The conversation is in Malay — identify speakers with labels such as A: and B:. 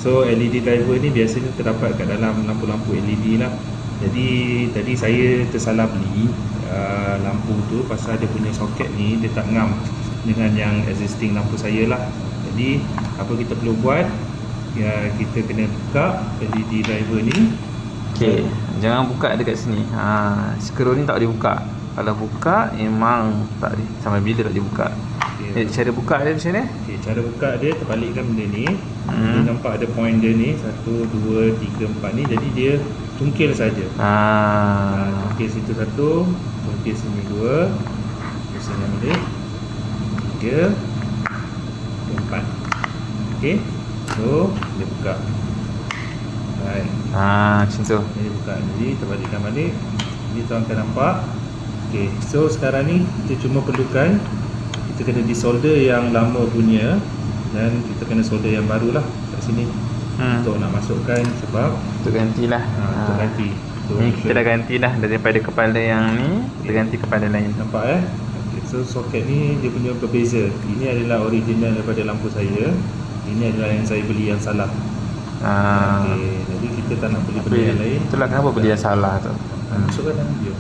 A: So LED driver ni biasanya terdapat kat dalam lampu-lampu LED lah. Jadi tadi saya tersalah beli lampu tu pasal dia punya soket ni dia tak ngam dengan yang existing lampu saya lah. Jadi apa kita perlu buat, ya, kita kena buka LED driver ni.
B: Okey, jangan buka dekat sini. Skru ni tak boleh buka. Kalau buka memang tak boleh. Sampai bila tak boleh buka.
A: Okay.
B: Cara buka dia macam mana?
A: Okay, cara buka dia terbalikkan benda ni. Dia nampak ada point dia ni 1, 2, 3, 4 ni. Jadi dia tungkil saja. Tungkil situ 1, tungkil sini 2, terus sini balik 3, 4. Okey. So dia buka. Baik.
B: Macam tu.
A: Dia buka. Jadi terbalikkan balik. Jadi tuan akan nampak. Okey. So sekarang ni kita cuma perlukan, kita kena disolder yang lama punya dan kita kena solder yang baru lah kat sini. Untuk nak masukkan sebab
B: untuk gantilah.
A: untuk ganti. So,
B: Ni kita dah ganti dah daripada kepala yang ni kita ganti kepala lain.
A: Nampak okay. So soket ni dia punya berbeza. Ini adalah original daripada lampu saya. Ini adalah yang saya beli yang salah. Okay. Jadi kita tak nak beli benda yang lain.
B: Itulah kenapa beli yang salah tu.
A: Masukkan dalam video.